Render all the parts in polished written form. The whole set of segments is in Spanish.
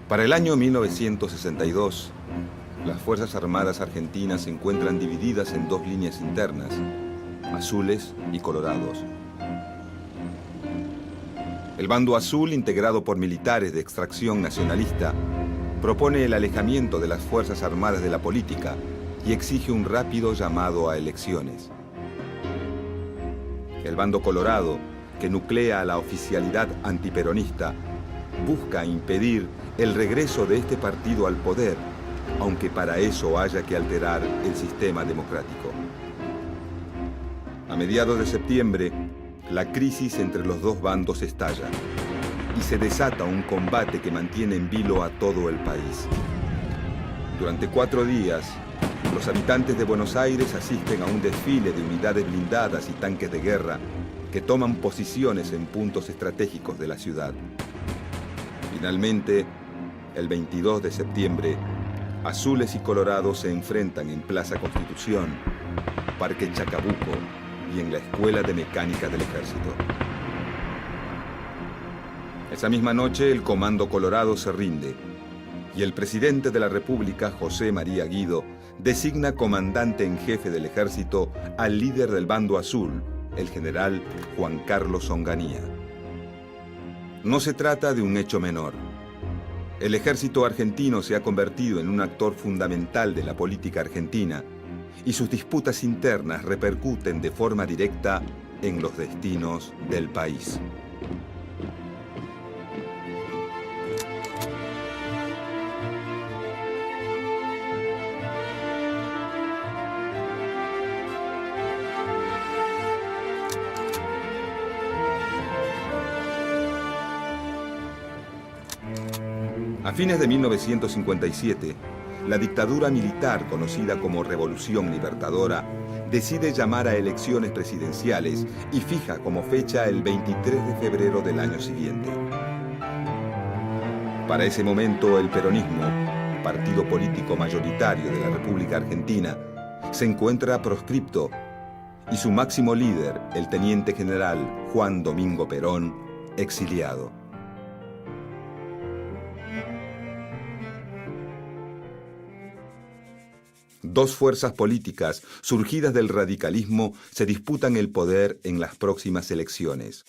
Para el año 1962, las Fuerzas Armadas argentinas se encuentran divididas en dos líneas internas, azules y colorados. El bando azul, integrado por militares de extracción nacionalista, propone el alejamiento de las Fuerzas Armadas de la política y exige un rápido llamado a elecciones. El bando colorado, que nuclea a la oficialidad antiperonista, busca impedir el regreso de este partido al poder, aunque para eso haya que alterar el sistema democrático. A mediados de septiembre, la crisis entre los dos bandos estalla y se desata un combate que mantiene en vilo a todo el país. Durante 4 días, los habitantes de Buenos Aires asisten a un desfile de unidades blindadas y tanques de guerra que toman posiciones en puntos estratégicos de la ciudad. Finalmente, el 22 de septiembre, azules y colorados se enfrentan en Plaza Constitución, Parque Chacabuco y en la Escuela de Mecánica del Ejército. Esa misma noche, el Comando Colorado se rinde y el presidente de la República, José María Guido, designa comandante en jefe del ejército al líder del bando azul, el general Juan Carlos Onganía. No se trata de un hecho menor. El ejército argentino se ha convertido en un actor fundamental de la política argentina y sus disputas internas repercuten de forma directa en los destinos del país. A fines de 1957, la dictadura militar, conocida como Revolución Libertadora, decide llamar a elecciones presidenciales y fija como fecha el 23 de febrero del año siguiente. Para ese momento, el peronismo, partido político mayoritario de la República Argentina, se encuentra proscripto y su máximo líder, el teniente general Juan Domingo Perón, exiliado. Dos fuerzas políticas surgidas del radicalismo se disputan el poder en las próximas elecciones.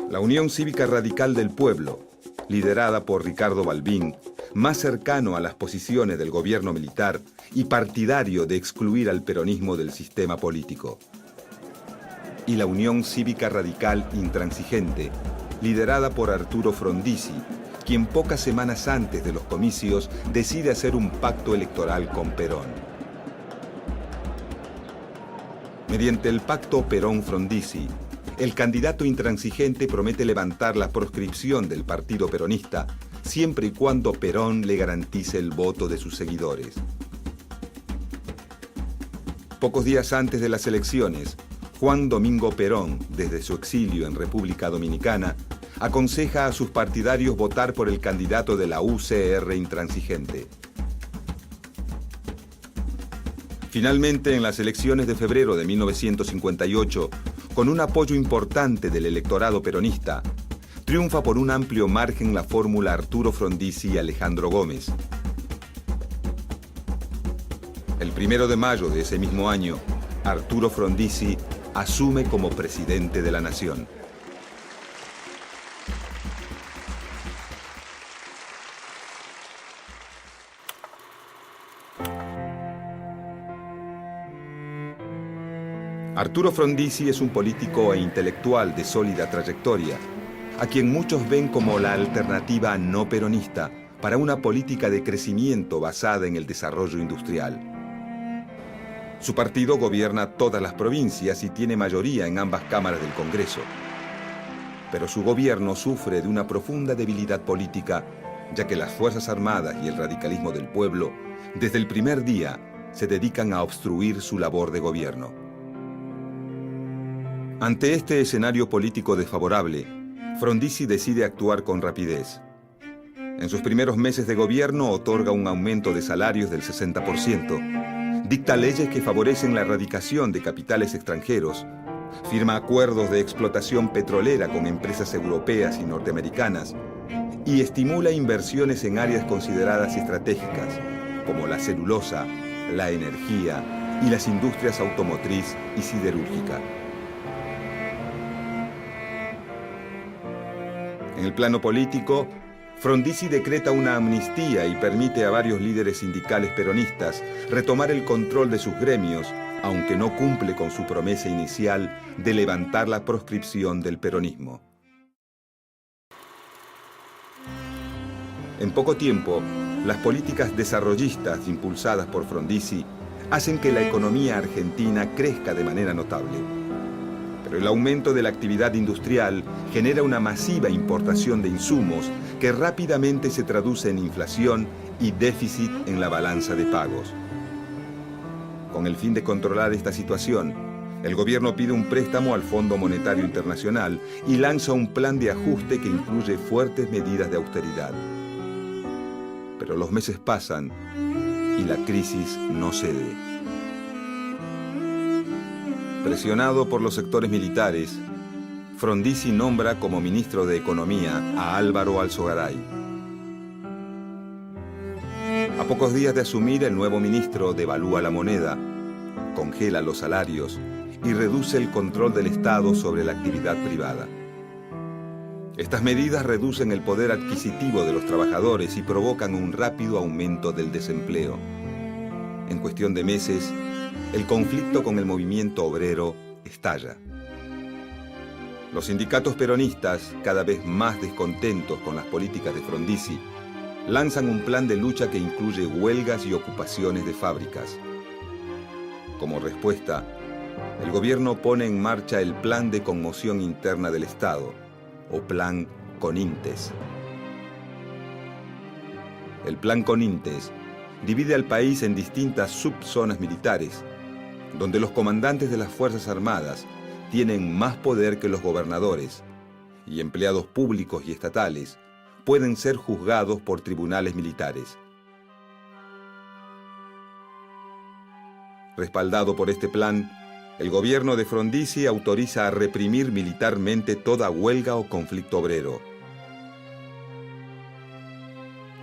La Unión Cívica Radical del Pueblo, liderada por Ricardo Balbín, más cercano a las posiciones del gobierno militar y partidario de excluir al peronismo del sistema político. Y la Unión Cívica Radical Intransigente, liderada por Arturo Frondizi, quien pocas semanas antes de los comicios decide hacer un pacto electoral con Perón. Mediante el pacto Perón-Frondizi, el candidato intransigente promete levantar la proscripción del partido peronista siempre y cuando Perón le garantice el voto de sus seguidores. Pocos días antes de las elecciones, Juan Domingo Perón, desde su exilio en República Dominicana, aconseja a sus partidarios votar por el candidato de la UCR intransigente. Finalmente, en las elecciones de febrero de 1958, con un apoyo importante del electorado peronista, triunfa por un amplio margen la fórmula Arturo Frondizi y Alejandro Gómez. El 1 de mayo de ese mismo año, Arturo Frondizi asume como presidente de la nación. Arturo Frondizi es un político e intelectual de sólida trayectoria, a quien muchos ven como la alternativa no peronista para una política de crecimiento basada en el desarrollo industrial. Su partido gobierna todas las provincias y tiene mayoría en ambas cámaras del Congreso. Pero su gobierno sufre de una profunda debilidad política, ya que las Fuerzas Armadas y el radicalismo del pueblo, desde el primer día, se dedican a obstruir su labor de gobierno. Ante este escenario político desfavorable, Frondizi decide actuar con rapidez. En sus primeros meses de gobierno otorga un aumento de salarios del 60%, dicta leyes que favorecen la erradicación de capitales extranjeros, firma acuerdos de explotación petrolera con empresas europeas y norteamericanas y estimula inversiones en áreas consideradas estratégicas, como la celulosa, la energía y las industrias automotriz y siderúrgica. En el plano político, Frondizi decreta una amnistía y permite a varios líderes sindicales peronistas retomar el control de sus gremios, aunque no cumple con su promesa inicial de levantar la proscripción del peronismo. En poco tiempo, las políticas desarrollistas impulsadas por Frondizi hacen que la economía argentina crezca de manera notable. Pero el aumento de la actividad industrial genera una masiva importación de insumos que rápidamente se traduce en inflación y déficit en la balanza de pagos. Con el fin de controlar esta situación, el gobierno pide un préstamo al Fondo Monetario Internacional y lanza un plan de ajuste que incluye fuertes medidas de austeridad. Pero los meses pasan y la crisis no cede. Presionado por los sectores militares, Frondizi nombra como ministro de Economía a Álvaro Alzogaray. A pocos días de asumir, el nuevo ministro devalúa la moneda, congela los salarios y reduce el control del Estado sobre la actividad privada. Estas medidas reducen el poder adquisitivo de los trabajadores y provocan un rápido aumento del desempleo. En cuestión de meses, el conflicto con el movimiento obrero estalla. Los sindicatos peronistas, cada vez más descontentos con las políticas de Frondizi, lanzan un plan de lucha que incluye huelgas y ocupaciones de fábricas. Como respuesta, el gobierno pone en marcha el Plan de Conmoción Interna del Estado, o Plan Conintes. El Plan Conintes divide al país en distintas subzonas militares, donde los comandantes de las Fuerzas Armadas tienen más poder que los gobernadores, y empleados públicos y estatales pueden ser juzgados por tribunales militares. Respaldado por este plan, el gobierno de Frondizi autoriza a reprimir militarmente toda huelga o conflicto obrero.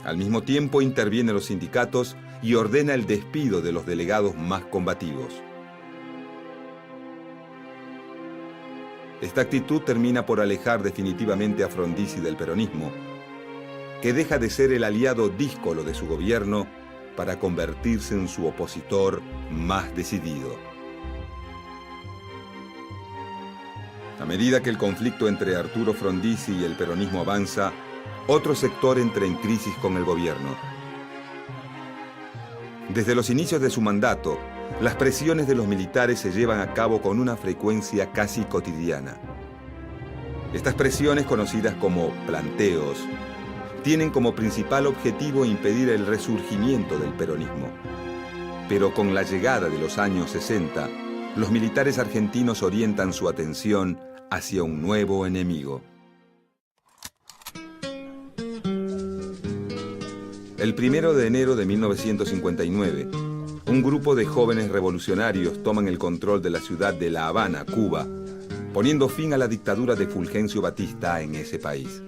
Al mismo tiempo interviene los sindicatos y ordena el despido de los delegados más combativos. Esta actitud termina por alejar definitivamente a Frondizi del peronismo, que deja de ser el aliado díscolo de su gobierno para convertirse en su opositor más decidido. A medida que el conflicto entre Arturo Frondizi y el peronismo avanza, otro sector entra en crisis con el gobierno. Desde los inicios de su mandato, las presiones de los militares se llevan a cabo con una frecuencia casi cotidiana. Estas presiones, conocidas como planteos, tienen como principal objetivo impedir el resurgimiento del peronismo. Pero con la llegada de los años 60, los militares argentinos orientan su atención hacia un nuevo enemigo. El 1 de enero de 1959, un grupo de jóvenes revolucionarios toman el control de la ciudad de La Habana, Cuba, poniendo fin a la dictadura de Fulgencio Batista en ese país.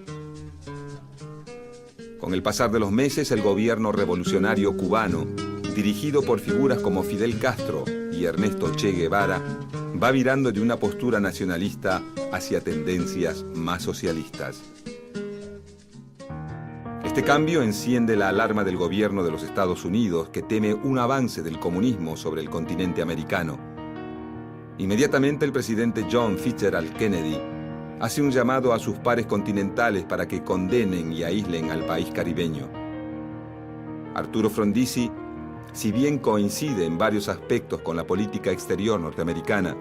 Con el pasar de los meses, el gobierno revolucionario cubano, dirigido por figuras como Fidel Castro y Ernesto Che Guevara, va virando de una postura nacionalista hacia tendencias más socialistas. Este cambio enciende la alarma del gobierno de los Estados Unidos, que teme un avance del comunismo sobre el continente americano. Inmediatamente el presidente John Fitzgerald Kennedy hace un llamado a sus pares continentales para que condenen y aíslen al país caribeño. Arturo Frondizi, si bien coincide en varios aspectos con la política exterior norteamericana,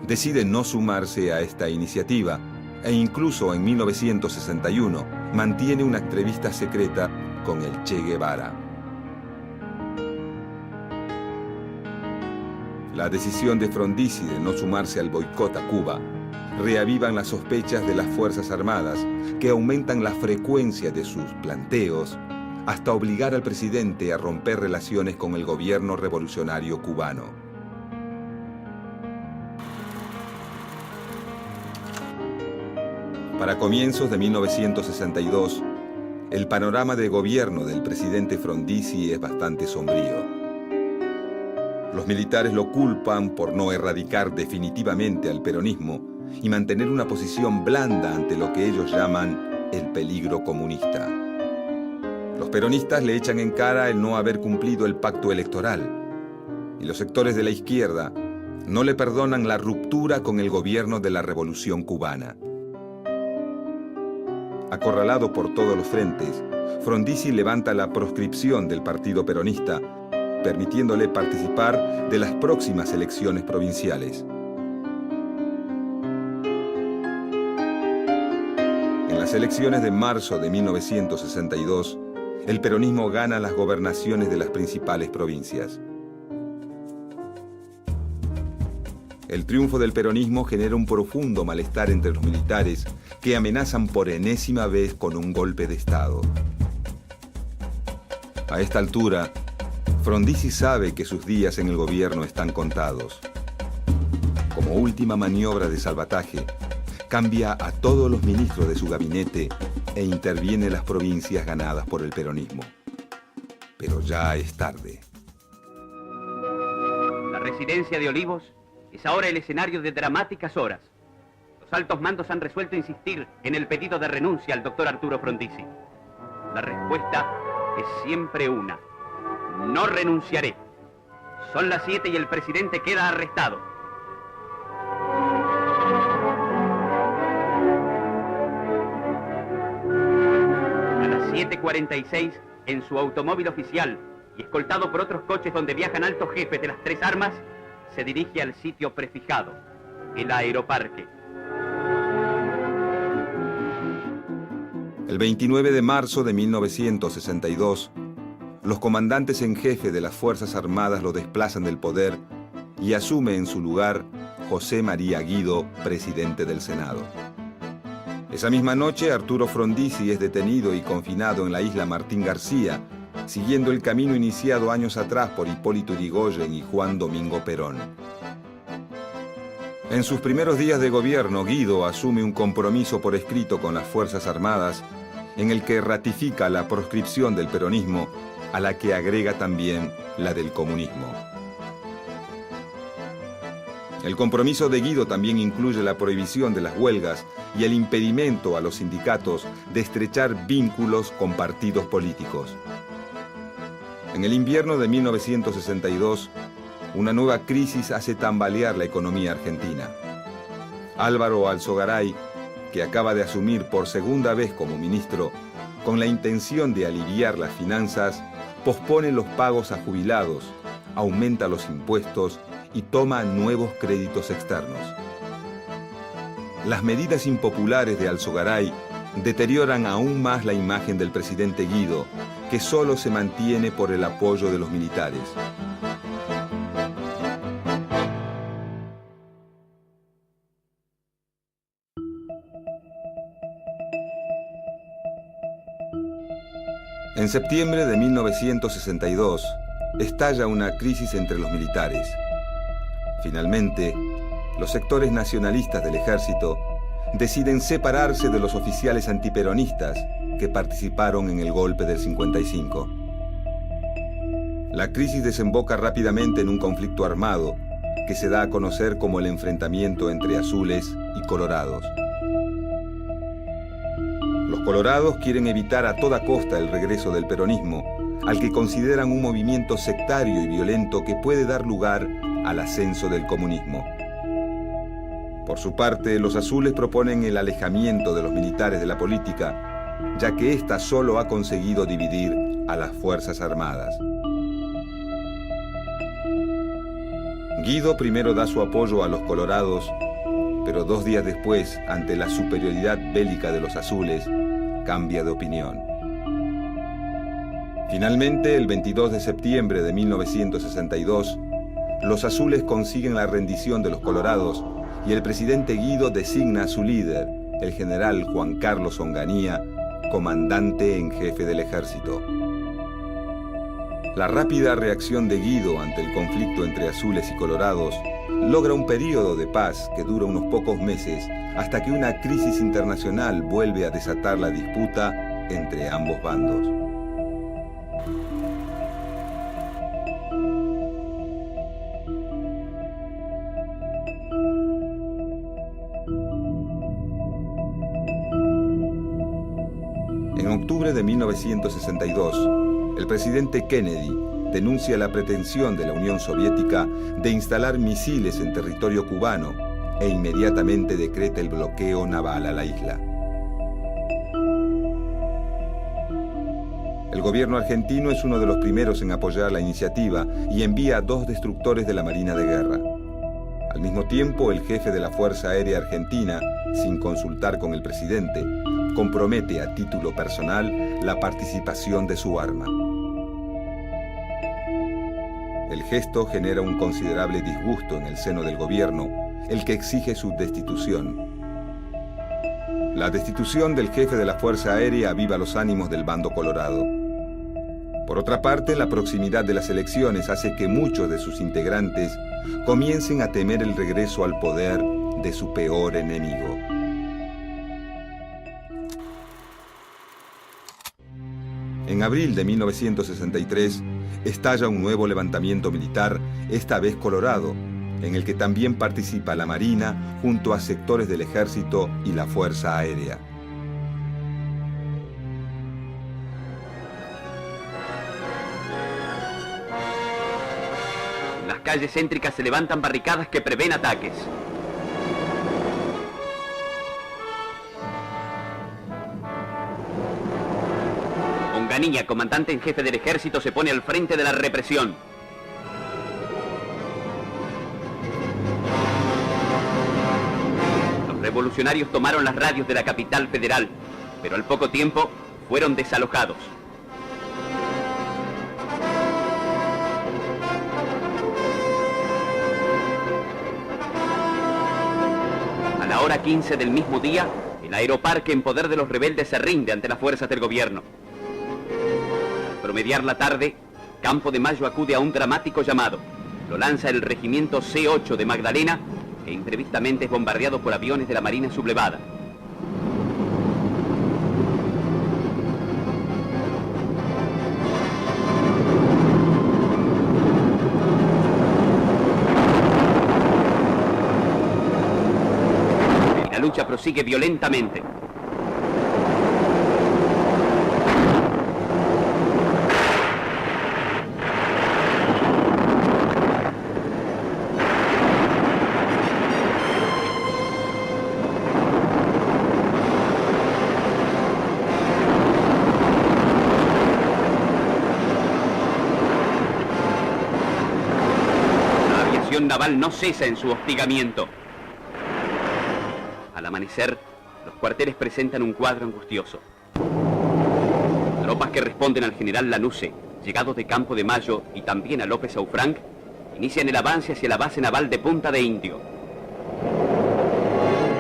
decide no sumarse a esta iniciativa e incluso en 1961 mantiene una entrevista secreta con el Che Guevara. La decisión de Frondizi de no sumarse al boicot a Cuba reavivan las sospechas de las Fuerzas Armadas, que aumentan la frecuencia de sus planteos hasta obligar al presidente a romper relaciones con el gobierno revolucionario cubano. Para comienzos de 1962, el panorama de gobierno del presidente Frondizi es bastante sombrío. Los militares lo culpan por no erradicar definitivamente al peronismo y mantener una posición blanda ante lo que ellos llaman el peligro comunista. Los peronistas le echan en cara el no haber cumplido el pacto electoral, y los sectores de la izquierda no le perdonan la ruptura con el gobierno de la Revolución Cubana. Acorralado por todos los frentes, Frondizi levanta la proscripción del partido peronista, permitiéndole participar de las próximas elecciones provinciales. En las elecciones de marzo de 1962, el peronismo gana las gobernaciones de las principales provincias. El triunfo del peronismo genera un profundo malestar entre los militares que amenazan por enésima vez con un golpe de Estado. A esta altura, Frondizi sabe que sus días en el gobierno están contados. Como última maniobra de salvataje, cambia a todos los ministros de su gabinete e interviene en las provincias ganadas por el peronismo. Pero ya es tarde. La residencia de Olivos es ahora el escenario de dramáticas horas. Los altos mandos han resuelto insistir en el pedido de renuncia al doctor Arturo Frondizi. La respuesta es siempre una: no renunciaré. Son las 7 y el presidente queda arrestado. A las 7:46, en su automóvil oficial y escoltado por otros coches donde viajan altos jefes de las tres armas, se dirige al sitio prefijado, el Aeroparque. El 29 de marzo de 1962, los comandantes en jefe de las Fuerzas Armadas lo desplazan del poder y asume en su lugar José María Guido, presidente del Senado. Esa misma noche, Arturo Frondizi es detenido y confinado en la isla Martín García, siguiendo el camino iniciado años atrás por Hipólito Yrigoyen y Juan Domingo Perón. En sus primeros días de gobierno, Guido asume un compromiso por escrito con las Fuerzas Armadas en el que ratifica la proscripción del peronismo, a la que agrega también la del comunismo. El compromiso de Guido también incluye la prohibición de las huelgas y el impedimento a los sindicatos de estrechar vínculos con partidos políticos. En el invierno de 1962, una nueva crisis hace tambalear la economía argentina. Álvaro Alzogaray, que acaba de asumir por segunda vez como ministro, con la intención de aliviar las finanzas, pospone los pagos a jubilados, aumenta los impuestos y toma nuevos créditos externos. Las medidas impopulares de Alzogaray deterioran aún más la imagen del presidente Guido, que solo se mantiene por el apoyo de los militares. En septiembre de 1962, estalla una crisis entre los militares. Finalmente, los sectores nacionalistas del ejército deciden separarse de los oficiales antiperonistas que participaron en el golpe del 55. La crisis desemboca rápidamente en un conflicto armado que se da a conocer como el enfrentamiento entre azules y colorados. Los colorados quieren evitar a toda costa el regreso del peronismo, al que consideran un movimiento sectario y violento que puede dar lugar al ascenso del comunismo. Por su parte, los azules proponen el alejamiento de los militares de la política, ya que ésta solo ha conseguido dividir a las Fuerzas Armadas. Guido primero da su apoyo a los colorados, pero 2 días después, ante la superioridad bélica de los azules, cambia de opinión. Finalmente, el 22 de septiembre de 1962, los azules consiguen la rendición de los colorados y el presidente Guido designa a su líder, el general Juan Carlos Onganía, comandante en jefe del ejército. La rápida reacción de Guido ante el conflicto entre azules y colorados logra un período de paz que dura unos pocos meses hasta que una crisis internacional vuelve a desatar la disputa entre ambos bandos. En octubre de 1962, el presidente Kennedy denuncia la pretensión de la Unión Soviética de instalar misiles en territorio cubano e inmediatamente decreta el bloqueo naval a la isla. El gobierno argentino es uno de los primeros en apoyar la iniciativa y envía 2 destructores de la Marina de Guerra. Al mismo tiempo, el jefe de la Fuerza Aérea Argentina, sin consultar con el presidente, compromete a título personal la participación de su arma. El gesto genera un considerable disgusto en el seno del gobierno, el que exige su destitución. La destitución del jefe de la Fuerza Aérea aviva los ánimos del bando colorado. Por otra parte, la proximidad de las elecciones hace que muchos de sus integrantes comiencen a temer el regreso al poder de su peor enemigo. En abril de 1963, estalla un nuevo levantamiento militar, esta vez colorado, en el que también participa la Marina junto a sectores del Ejército y la Fuerza Aérea. En las calles céntricas se levantan barricadas que prevén ataques. Onganía, comandante en jefe del ejército, se pone al frente de la represión. Los revolucionarios tomaron las radios de la capital federal, pero al poco tiempo fueron desalojados. A la hora 15 del mismo día, el aeroparque en poder de los rebeldes se rinde ante las fuerzas del gobierno. Al promediar la tarde, Campo de Mayo acude a un dramático llamado. Lo lanza el regimiento C8 de Magdalena, que imprevistamente es bombardeado por aviones de la Marina sublevada. La lucha prosigue violentamente. Naval no cesa en su hostigamiento. Al amanecer, los cuarteles presentan un cuadro angustioso. Tropas que responden al general Lanusse, llegados de Campo de Mayo, y también a López Aufranc, inician el avance hacia la base naval de Punta de Indio.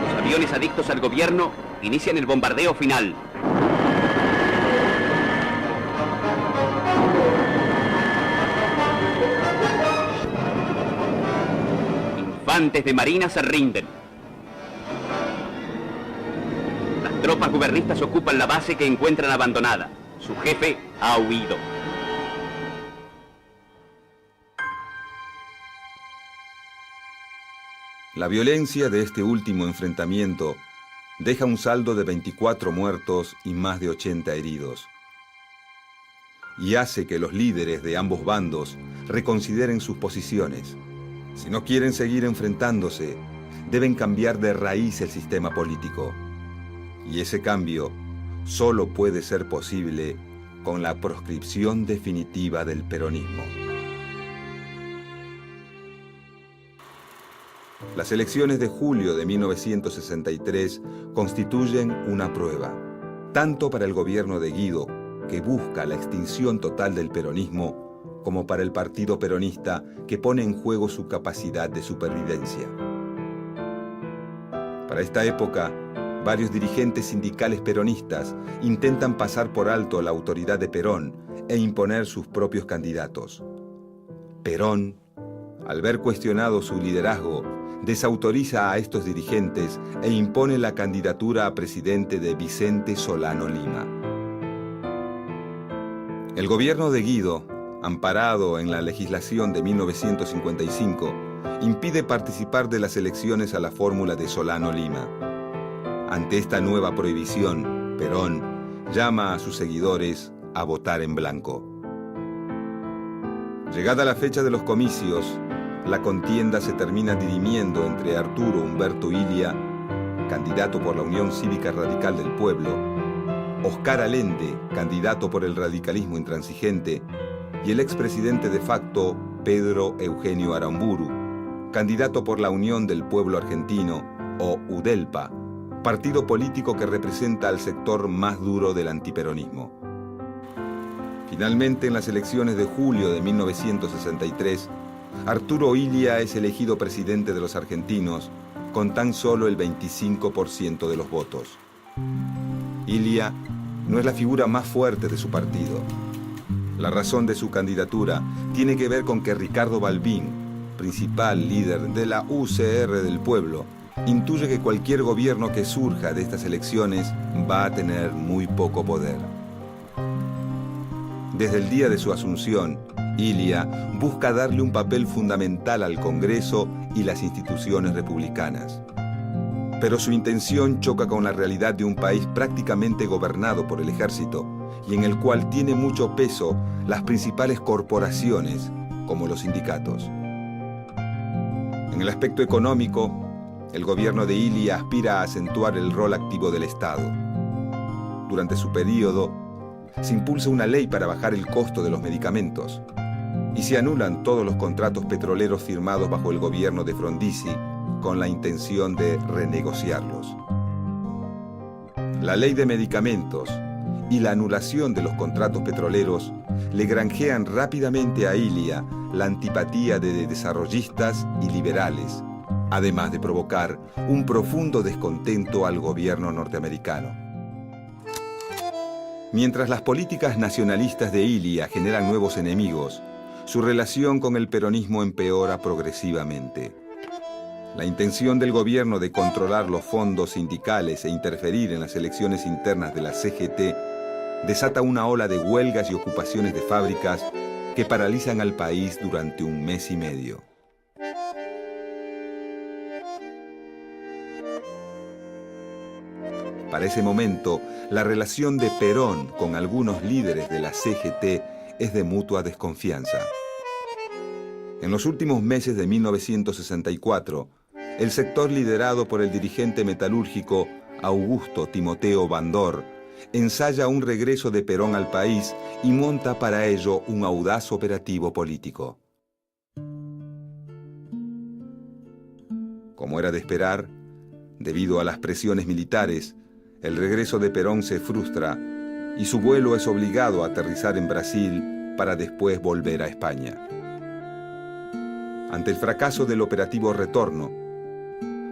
Los aviones adictos al gobierno inician el bombardeo final. Infantes de Marina se rinden. Las tropas gubernistas ocupan la base que encuentran abandonada. Su jefe ha huido. La violencia de este último enfrentamiento deja un saldo de 24 muertos y más de 80 heridos. Y hace que los líderes de ambos bandos reconsideren sus posiciones. Si no quieren seguir enfrentándose, deben cambiar de raíz el sistema político. Y ese cambio solo puede ser posible con la proscripción definitiva del peronismo. Las elecciones de julio de 1963 constituyen una prueba, tanto para el gobierno de Guido, que busca la extinción total del peronismo, como para el Partido Peronista, que pone en juego su capacidad de supervivencia. Para esta época, varios dirigentes sindicales peronistas intentan pasar por alto la autoridad de Perón e imponer sus propios candidatos. Perón, al ver cuestionado su liderazgo, desautoriza a estos dirigentes e impone la candidatura a presidente de Vicente Solano Lima. El gobierno de Guido, amparado en la legislación de 1955, impide participar de las elecciones a la fórmula de Solano Lima. Ante esta nueva prohibición, Perón llama a sus seguidores a votar en blanco. Llegada la fecha de los comicios, la contienda se termina dirimiendo entre Arturo Humberto Illia, candidato por la Unión Cívica Radical del Pueblo, Oscar Allende, candidato por el radicalismo intransigente, y el expresidente de facto Pedro Eugenio Aramburu, candidato por la Unión del Pueblo Argentino, o UDELPA, partido político que representa al sector más duro del antiperonismo. Finalmente, en las elecciones de julio de 1963, Arturo Illia es elegido presidente de los argentinos con tan solo el 25% de los votos. Illia no es la figura más fuerte de su partido. La razón de su candidatura tiene que ver con que Ricardo Balbín, principal líder de la UCR del Pueblo, intuye que cualquier gobierno que surja de estas elecciones va a tener muy poco poder. Desde el día de su asunción, Illia busca darle un papel fundamental al Congreso y las instituciones republicanas. Pero su intención choca con la realidad de un país prácticamente gobernado por el ejército y en el cual tiene mucho peso las principales corporaciones, como los sindicatos. En el aspecto económico, el gobierno de Illia aspira a acentuar el rol activo del Estado. Durante su periodo, se impulsa una ley para bajar el costo de los medicamentos y se anulan todos los contratos petroleros firmados bajo el gobierno de Frondizi con la intención de renegociarlos. La ley de medicamentos y la anulación de los contratos petroleros le granjean rápidamente a Illia la antipatía de desarrollistas y liberales, además de provocar un profundo descontento al gobierno norteamericano. Mientras las políticas nacionalistas de Illia generan nuevos enemigos, su relación con el peronismo empeora progresivamente. La intención del gobierno de controlar los fondos sindicales e interferir en las elecciones internas de la CGT desata una ola de huelgas y ocupaciones de fábricas que paralizan al país durante un mes y medio. Para ese momento, la relación de Perón con algunos líderes de la CGT es de mutua desconfianza. En los últimos meses de 1964, el sector liderado por el dirigente metalúrgico Augusto Timoteo Bandor ensaya un regreso de Perón al país y monta para ello un audaz operativo político. Como era de esperar, debido a las presiones militares, el regreso de Perón se frustra y su vuelo es obligado a aterrizar en Brasil para después volver a España. Ante el fracaso del operativo Retorno,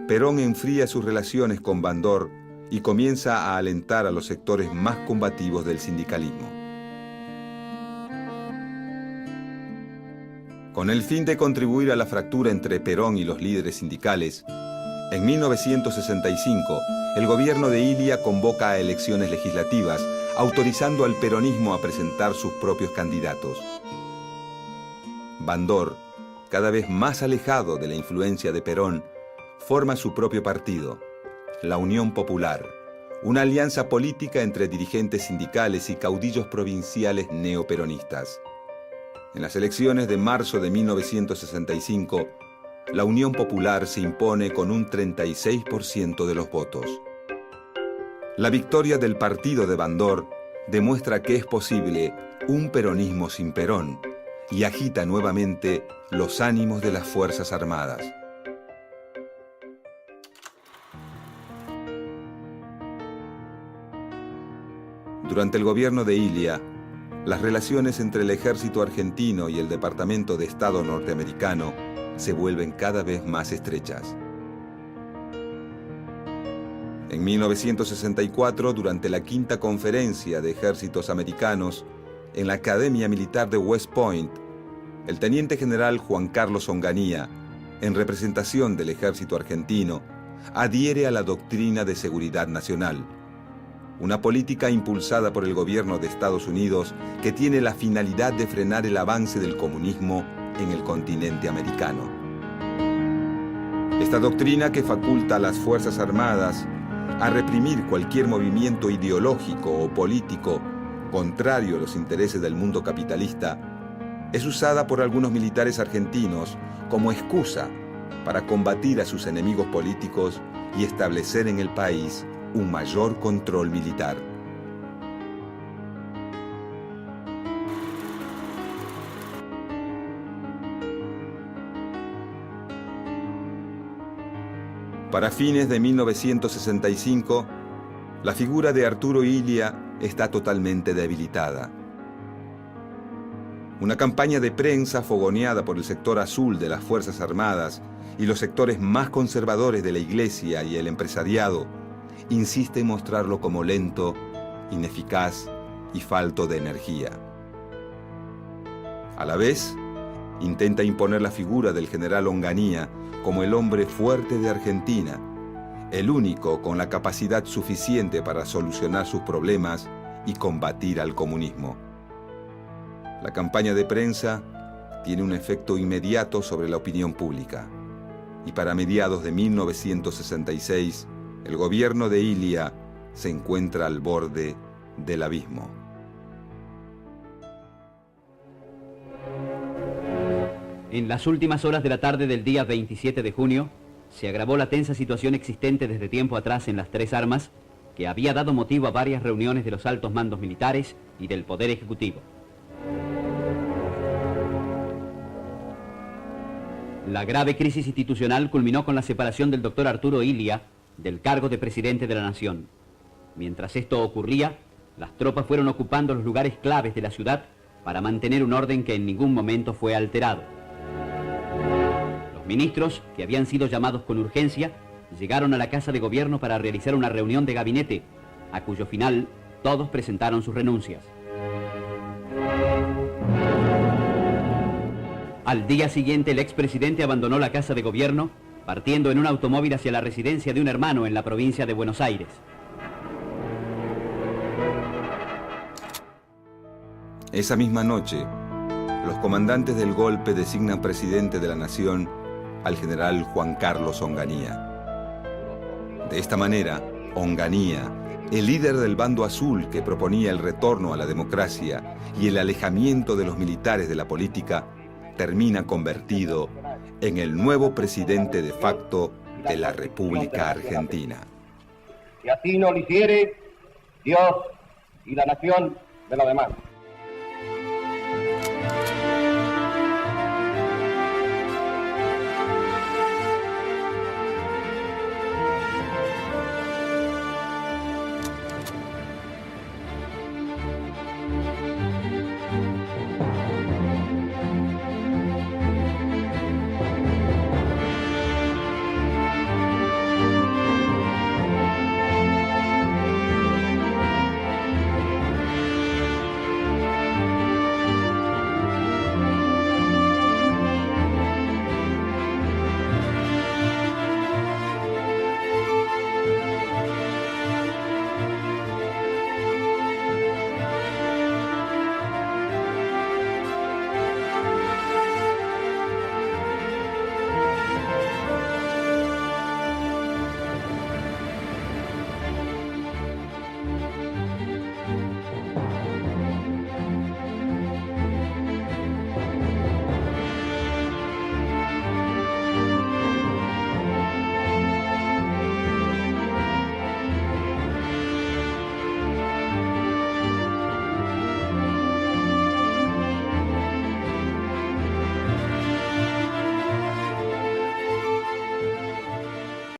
Perón enfría sus relaciones con Bandor y comienza a alentar a los sectores más combativos del sindicalismo. Con el fin de contribuir a la fractura entre Perón y los líderes sindicales, en 1965, el gobierno de Illia convoca a elecciones legislativas, autorizando al peronismo a presentar sus propios candidatos. Bandor, cada vez más alejado de la influencia de Perón, forma su propio partido, la Unión Popular, una alianza política entre dirigentes sindicales y caudillos provinciales neoperonistas. En las elecciones de marzo de 1965, la Unión Popular se impone con un 36% de los votos. La victoria del partido de Bandor demuestra que es posible un peronismo sin Perón y agita nuevamente los ánimos de las Fuerzas Armadas. Durante el gobierno de Illia, las relaciones entre el ejército argentino y el Departamento de Estado norteamericano se vuelven cada vez más estrechas. En 1964, durante la quinta conferencia de ejércitos americanos en la Academia Militar de West Point, el teniente general Juan Carlos Onganía, en representación del ejército argentino, adhiere a la doctrina de seguridad nacional, una política impulsada por el gobierno de Estados Unidos que tiene la finalidad de frenar el avance del comunismo en el continente americano. Esta doctrina, que faculta a las Fuerzas Armadas a reprimir cualquier movimiento ideológico o político contrario a los intereses del mundo capitalista, es usada por algunos militares argentinos como excusa para combatir a sus enemigos políticos y establecer en el país un mayor control militar. Para fines de 1965, la figura de Arturo Illia está totalmente debilitada. Una campaña de prensa fogoneada por el sector azul de las Fuerzas Armadas y los sectores más conservadores de la Iglesia y el empresariado insiste en mostrarlo como lento, ineficaz y falto de energía. A la vez, intenta imponer la figura del general Onganía como el hombre fuerte de Argentina, el único con la capacidad suficiente para solucionar sus problemas y combatir al comunismo. La campaña de prensa tiene un efecto inmediato sobre la opinión pública, y para mediados de 1966, el gobierno de Illia se encuentra al borde del abismo. En las últimas horas de la tarde del día 27 de junio, se agravó la tensa situación existente desde tiempo atrás en las Tres Armas, que había dado motivo a varias reuniones de los altos mandos militares y del Poder Ejecutivo. La grave crisis institucional culminó con la separación del doctor Arturo Illia del cargo de presidente de la Nación. Mientras esto ocurría, las tropas fueron ocupando los lugares claves de la ciudad para mantener un orden que en ningún momento fue alterado. Los ministros, que habían sido llamados con urgencia, llegaron a la Casa de Gobierno para realizar una reunión de gabinete, a cuyo final todos presentaron sus renuncias. Al día siguiente, el expresidente abandonó la Casa de Gobierno, partiendo en un automóvil hacia la residencia de un hermano en la provincia de Buenos Aires. Esa misma noche, los comandantes del golpe designan presidente de la Nación al general Juan Carlos Onganía. De esta manera, Onganía, el líder del bando azul que proponía el retorno a la democracia y el alejamiento de los militares de la política, termina convertido en el nuevo presidente de facto de la República Argentina. Si así no lo hiciere, Dios y la nación de los demás.